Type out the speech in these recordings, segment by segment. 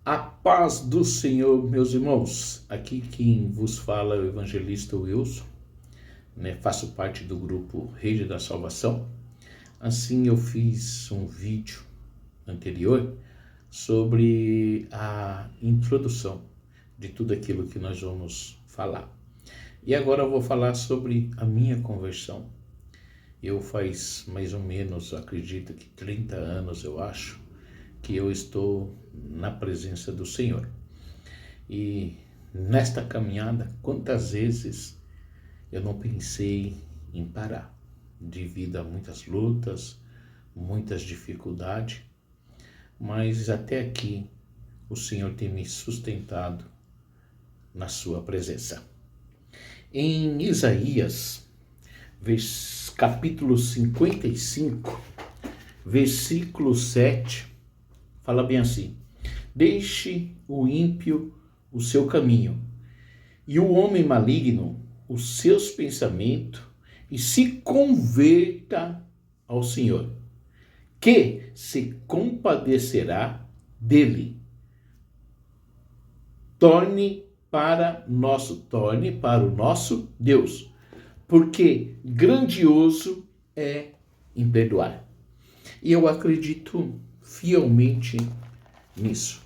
A paz do Senhor, meus irmãos. Aqui quem vos fala é o evangelista Wilson, né? Faço parte do grupo Rede da Salvação. Assim eu fiz um vídeo anterior sobre a introdução de tudo aquilo que nós vamos falar. E agora eu vou falar sobre a minha conversão. Eu faz mais ou menos, acredito que 30 anos, eu acho, que eu estou na presença do Senhor. E nesta caminhada, quantas vezes eu não pensei em parar, devido a muitas lutas, muitas dificuldades, mas até aqui o Senhor tem me sustentado na sua presença. Em Isaías, capítulo 55, versículo 7, fala bem assim: deixe o ímpio o seu caminho, e o homem maligno os seus pensamentos, e se converta ao Senhor, que se compadecerá dele. Torne para o nosso Deus, porque grandioso é em perdoar. E eu acredito fielmente nisso,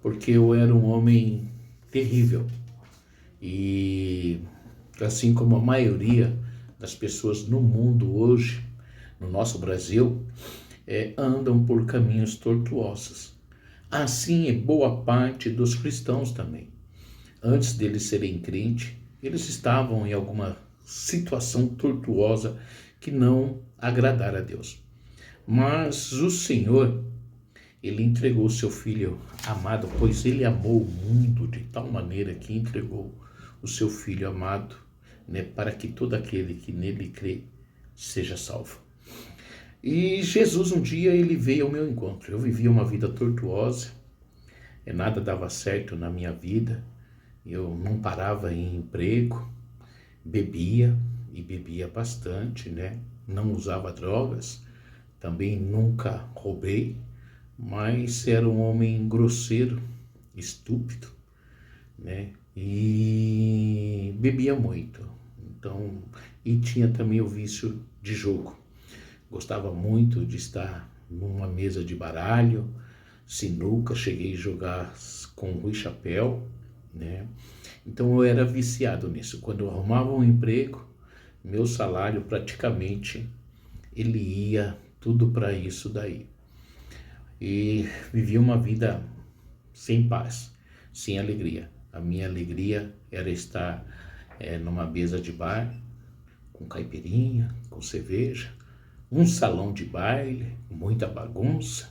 porque eu era um homem terrível e assim como a maioria das pessoas no mundo hoje, no nosso Brasil, andam por caminhos tortuosos. Assim é boa parte dos cristãos também. Antes deles serem crentes, eles estavam em alguma situação tortuosa que não agradara a Deus. Mas o Senhor, Ele entregou o seu Filho amado, pois Ele amou o mundo de tal maneira que entregou o seu Filho amado, né, para que todo aquele que nele crê seja salvo. E Jesus um dia Ele veio ao meu encontro. Eu vivia uma vida tortuosa, nada dava certo na minha vida, eu não parava em emprego, bebia e bebia bastante, né? Não usava drogas, também nunca roubei, mas era um homem grosseiro, estúpido, né? E bebia muito. Então, e tinha também o vício de jogo. Gostava muito de estar numa mesa de baralho, sinuca, cheguei a jogar com Rui Chapéu, né? Então eu era viciado nisso. Quando eu arrumava um emprego, meu salário praticamente ele ia tudo para isso daí. E vivia uma vida sem paz, sem alegria. A minha alegria era estar numa mesa de bar, com caipirinha, com cerveja, um salão de baile, muita bagunça.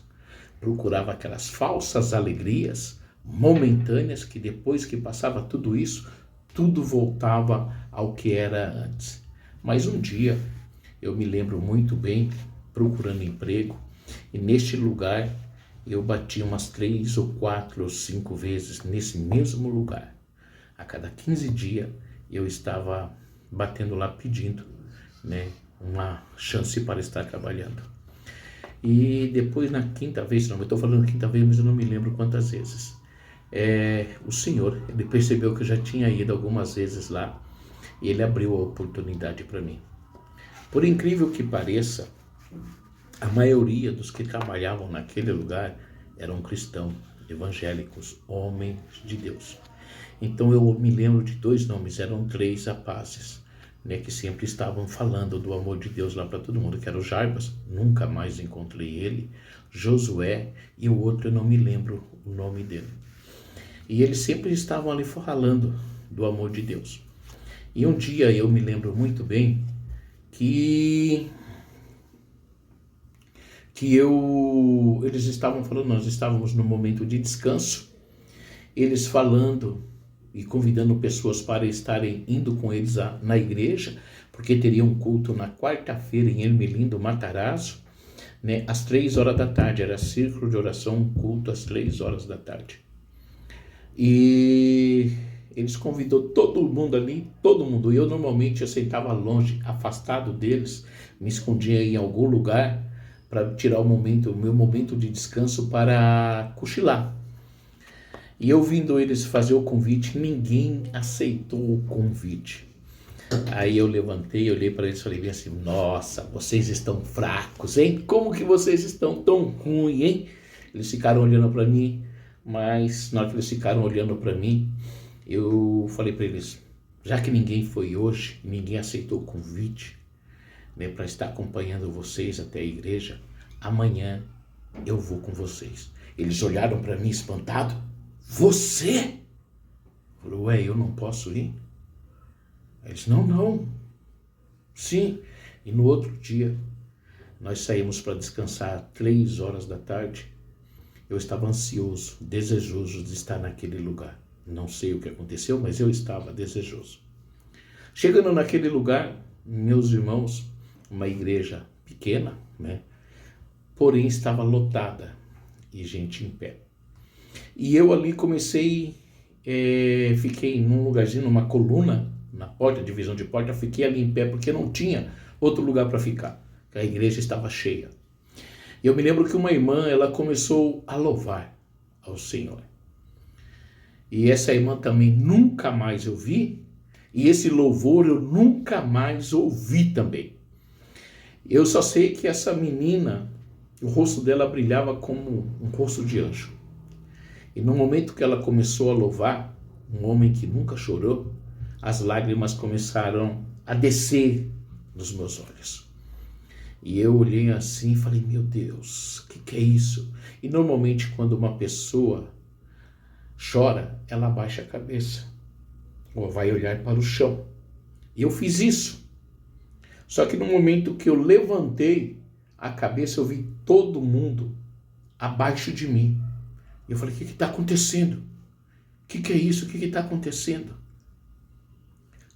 Procurava aquelas falsas alegrias momentâneas que depois que passava tudo isso, tudo voltava ao que era antes. Mas um dia, eu me lembro muito bem, procurando emprego, e neste lugar eu bati umas 3 ou 4 ou 5 vezes nesse mesmo lugar. A cada 15 dias eu estava batendo lá pedindo, né, uma chance para estar trabalhando. E depois na quinta vez, não, eu estou falando quinta vez, mas eu não me lembro quantas vezes. O Senhor, Ele percebeu que eu já tinha ido algumas vezes lá e Ele abriu a oportunidade para mim. Por incrível que pareça, a maioria dos que trabalhavam naquele lugar eram cristãos, evangélicos, homens de Deus. Então eu me lembro de 2 nomes, eram 3 rapazes, né, que sempre estavam falando do amor de Deus lá para todo mundo, que era o Jarbas, nunca mais encontrei ele, Josué e o outro eu não me lembro o nome dele. E eles sempre estavam ali falando do amor de Deus. E um dia eu me lembro muito bem que eles estavam falando, nós estávamos no momento de descanso, eles falando e convidando pessoas para estarem indo com eles na igreja, porque teria um culto na quarta-feira em Ermelindo, Matarazzo, né, às 3 horas da tarde, era círculo de oração, um culto às 3 horas da tarde. E eles convidou todo mundo ali, todo mundo. Eu normalmente eu sentava longe, afastado deles, me escondia em algum lugar para tirar o meu momento de descanso para cochilar. E eu vindo eles fazer o convite, ninguém aceitou o convite. Aí eu levantei, olhei para eles e falei bem assim: nossa, vocês estão fracos, hein? Como que vocês estão tão ruins, hein? Eles ficaram olhando para mim, mas na hora que eles ficaram olhando para mim, eu falei para eles: já que ninguém foi hoje, ninguém aceitou o convite, né, para estar acompanhando vocês até a igreja, amanhã eu vou com vocês. Eles olharam para mim espantado: você? Eu falei: ué, eu não posso ir? Eles: não, sim. E no outro dia, nós saímos para descansar 3 horas da tarde. Eu estava ansioso, desejoso de estar naquele lugar. Não sei o que aconteceu, mas eu estava desejoso. Chegando naquele lugar, meus irmãos, uma igreja pequena, né? Porém estava lotada e gente em pé. E eu ali comecei, fiquei num lugarzinho, numa coluna, na porta, divisão de porta, fiquei ali em pé porque não tinha outro lugar para ficar. A igreja estava cheia. E eu me lembro que uma irmã, ela começou a louvar ao Senhor. E essa irmã também nunca mais eu vi, e esse louvor eu nunca mais ouvi também. Eu só sei que essa menina, o rosto dela brilhava como um rosto de anjo. E no momento que ela começou a louvar, um homem que nunca chorou, as lágrimas começaram a descer nos meus olhos. E eu olhei assim e falei: meu Deus, o que é isso? E normalmente quando uma pessoa chora, ela abaixa a cabeça ou vai olhar para o chão. E eu fiz isso. Só que no momento que eu levantei a cabeça, eu vi todo mundo abaixo de mim. E eu falei: o que está acontecendo? O que é isso? O que está acontecendo?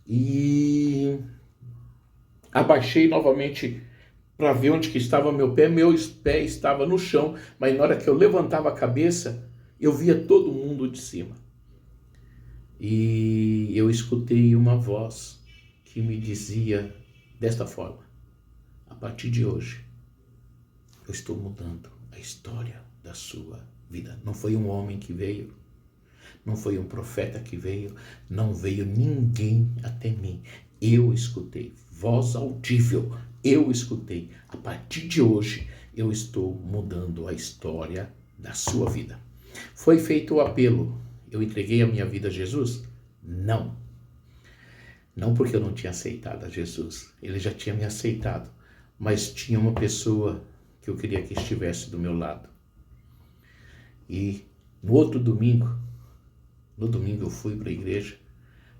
E abaixei novamente para ver onde que estava meu pé. Meu pé estava no chão, mas na hora que eu levantava a cabeça, eu via todo mundo de cima. E eu escutei uma voz que me dizia desta forma: a partir de hoje, eu estou mudando a história da sua vida. Não foi um homem que veio, não foi um profeta que veio, não veio ninguém até mim. Eu escutei, voz audível, eu escutei. A partir de hoje, eu estou mudando a história da sua vida. Foi feito o apelo: eu entreguei a minha vida a Jesus? Não. Não porque eu não tinha aceitado a Jesus. Ele já tinha me aceitado. Mas tinha uma pessoa que eu queria que estivesse do meu lado. E no outro domingo, eu fui para a igreja,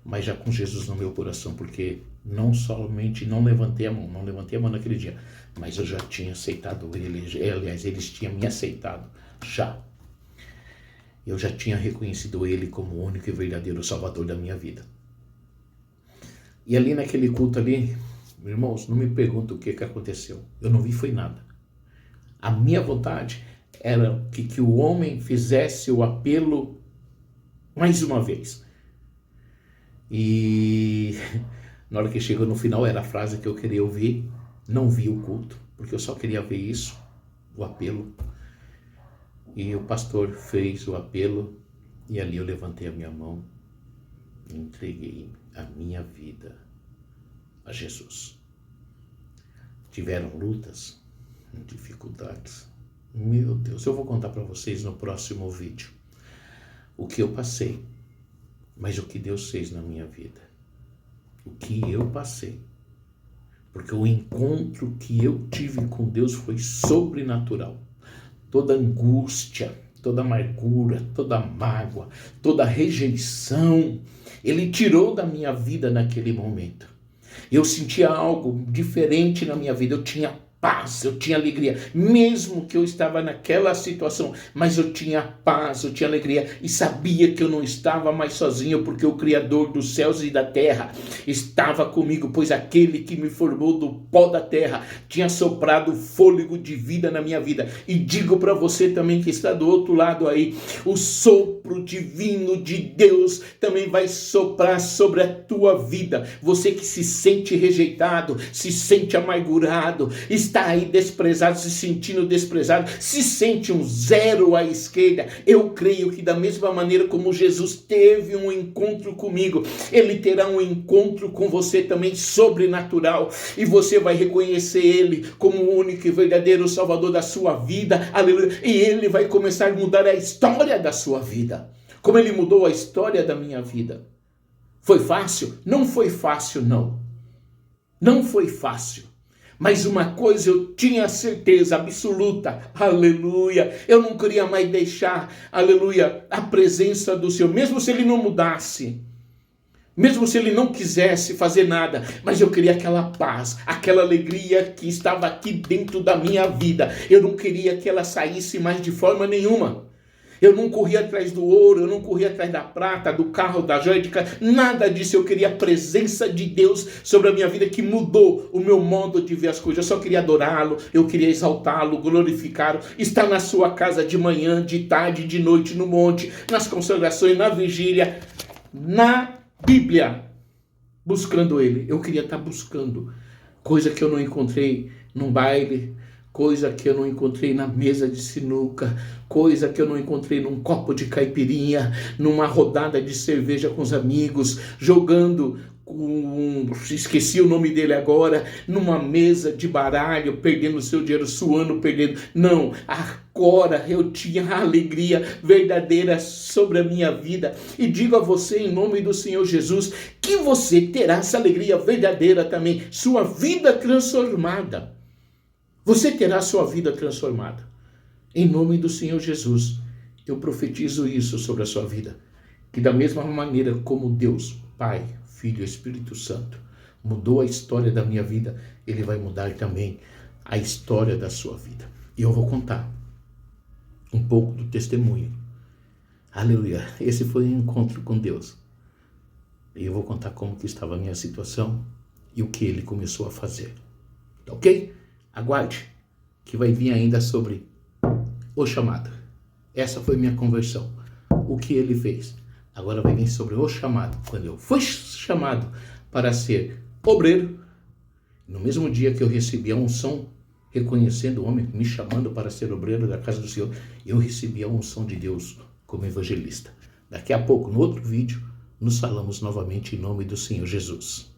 mas já com Jesus no meu coração, porque não somente não levantei a mão naquele dia, mas eu já tinha aceitado ele, aliás, eles tinham me aceitado já. Eu já tinha reconhecido ele como o único e verdadeiro Salvador da minha vida. E ali naquele culto ali, irmãos, não me perguntem o que aconteceu. Eu não vi foi nada. A minha vontade era que o homem fizesse o apelo mais uma vez. E na hora que chegou no final, era a frase que eu queria ouvir. Não vi o culto, porque eu só queria ver isso, o apelo. E o pastor fez o apelo, e ali eu levantei a minha mão e entreguei a minha vida a Jesus. Tiveram lutas, dificuldades. Meu Deus, eu vou contar para vocês no próximo vídeo o que eu passei, mas o que Deus fez na minha vida. O que eu passei. Porque o encontro que eu tive com Deus foi sobrenatural. Toda angústia, toda amargura, toda mágoa, toda rejeição, Ele tirou da minha vida naquele momento. Eu sentia algo diferente na minha vida, eu tinha paz, eu tinha alegria, mesmo que eu estava naquela situação, mas eu tinha paz, eu tinha alegria e sabia que eu não estava mais sozinho, porque o Criador dos céus e da terra estava comigo, pois aquele que me formou do pó da terra tinha soprado fôlego de vida na minha vida. E digo para você também que está do outro lado aí, o sopro divino de Deus também vai soprar sobre a tua vida. Você que se sente rejeitado, se sente amargurado, está está aí desprezado, se sentindo desprezado, se sente um zero à esquerda, eu creio que da mesma maneira como Jesus teve um encontro comigo, Ele terá um encontro com você também sobrenatural, e você vai reconhecer Ele como o único e verdadeiro Salvador da sua vida, aleluia, e Ele vai começar a mudar a história da sua vida, como Ele mudou a história da minha vida. Foi fácil? Não foi fácil, não. Não foi fácil. Mas uma coisa eu tinha certeza absoluta, aleluia, eu não queria mais deixar, aleluia, a presença do Senhor, mesmo se Ele não mudasse, mesmo se Ele não quisesse fazer nada, mas eu queria aquela paz, aquela alegria que estava aqui dentro da minha vida, eu não queria que ela saísse mais de forma nenhuma. Eu não corria atrás do ouro, eu não corria atrás da prata, do carro, da joia, nada disso. Eu queria a presença de Deus sobre a minha vida, que mudou o meu modo de ver as coisas. Eu só queria adorá-lo, eu queria exaltá-lo, glorificá-lo, estar na sua casa de manhã, de tarde, de noite, no monte, nas consagrações, na vigília, na Bíblia, buscando Ele. Eu queria estar buscando, coisa que eu não encontrei num baile, coisa que eu não encontrei na mesa de sinuca, coisa que eu não encontrei num copo de caipirinha, numa rodada de cerveja com os amigos, jogando esqueci o nome dele agora, numa mesa de baralho, perdendo seu dinheiro, suando, perdendo. Não, agora eu tinha a alegria verdadeira sobre a minha vida. E digo a você, em nome do Senhor Jesus, que você terá essa alegria verdadeira também, sua vida transformada. Você terá sua vida transformada. Em nome do Senhor Jesus, eu profetizo isso sobre a sua vida. Que da mesma maneira como Deus, Pai, Filho e Espírito Santo, mudou a história da minha vida, Ele vai mudar também a história da sua vida. E eu vou contar um pouco do testemunho. Aleluia. Esse foi um encontro com Deus. E eu vou contar como que estava a minha situação e o que Ele começou a fazer. Ok? Aguarde, que vai vir ainda sobre o chamado. Essa foi minha conversão. O que Ele fez. Agora vai vir sobre o chamado. Quando eu fui chamado para ser obreiro, no mesmo dia que eu recebi a unção, reconhecendo o homem me chamando para ser obreiro da casa do Senhor, eu recebi a unção de Deus como evangelista. Daqui a pouco, no outro vídeo, nos falamos novamente em nome do Senhor Jesus.